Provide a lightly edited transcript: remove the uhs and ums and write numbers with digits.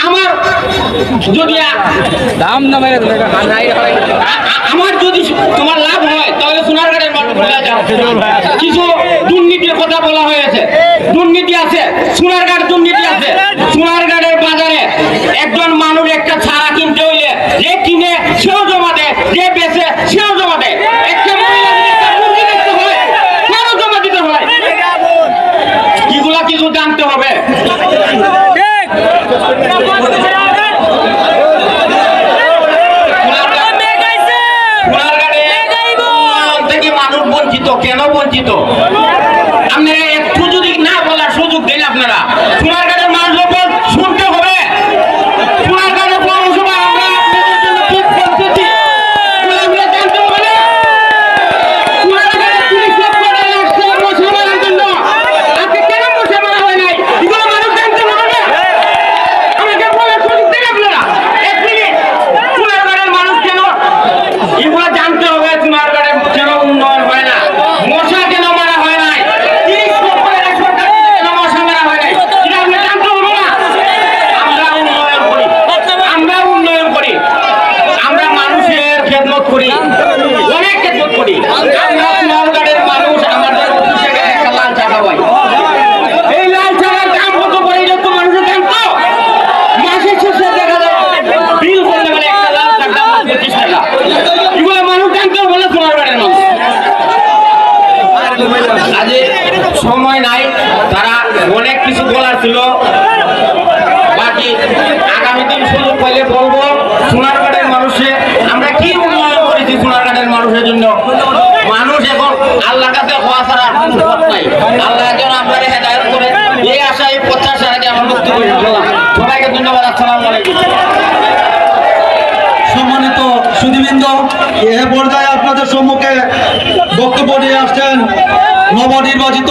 আমার যদি দাম না মেরে আমার যদি তোমার লাভ হয় তাহলে সোনারগাঁয়ের মানুষ কিছু দুর্নীতির কথা বলা হয়েছে। দুর্নীতি আছে, সোনারগাঁর দুর্নীতি আছে। সোনারগাঁয়ের বাজারে একজন মানুষ একটা ছাড়া কিনতে হইলে যে কিনে সেও জমা দেয়, যে বেচে সেও জমা দেয়। একটা মহিলা দেখতে হয় সেও জমা দিতে হয়। এগুলা কিছু জানতে হবে। কেন বঞ্চিত আপনারা একটু যদি না বলার সুযোগ দেন, আপনারা সোনারগাঁয়ের মানুষ শুনতে হবে। সোনারগাঁয়ের পৌরসভা আমরা আপনাদের জন্য কি করতেছি আমরা জানতে হবে না। সোনারগাঁয়ের পুলিশ মশা মারার জন্য আজকে কেন মশা মারা হয় নাই এগুলো মানুষ জানতে হবে না। আমাকে বলার সুযোগ দেন আপনারা এক মিনিট। সোনারগাঁয়ের মানুষ কেন এগুলো জানতে হবে। সোনারগাঁয়ের কেন উন্নয়ন হয় না, মশা কেন মারা হয় নাই, মশা মারা হয় নাই, এটা আমরা জানতে হবে না। আমরা উন্নয়ন করি, আমরা উন্নয়ন করি, আমরা মানুষের খেদমত করি, অনেক খেদমত করি। আমরা সোনারগাঁয়ের মানুষ আমাদের অফিসে একটা লাল চা খাওয়াই। এই লাল চার দাম কত করে এটা তো মানুষের জানতো। মাসের শেষে দেখা যায় বিল করলে মানে একটা লাল চার দাম 25 টাকা। এগুলো মানুষ জানতে হবে না। সোনারগাঁয়ের মানুষ আজ সময় নাই, তারা অনেক কিছু বলার ছিল, বাকি আগামী দিন সুযোগ পাইলে বলবো। সোনারগাঁয়ের মানুষে আমরা কি উন্নয়ন করেছি সোনারগাঁয়ের মানুষের জন্য। মানুষ এখন আল্লাহর কাছে হওয়া ছাড়া পথ নাই। আল্লাহ যেন আপনাদের হেদায়েত করে, এই আশা এই প্রত্যাশা রেখে আমার বক্তব্য শেষ করলাম। সবাইকে ধন্যবাদ। আসসালামু আলাইকুম। সম্মানিত সুধীবৃন্দ, এ পর্যায়ে আপনাদের সম্মুখে বক্তব্য নিয়ে আসছেন নবনির্বাচিত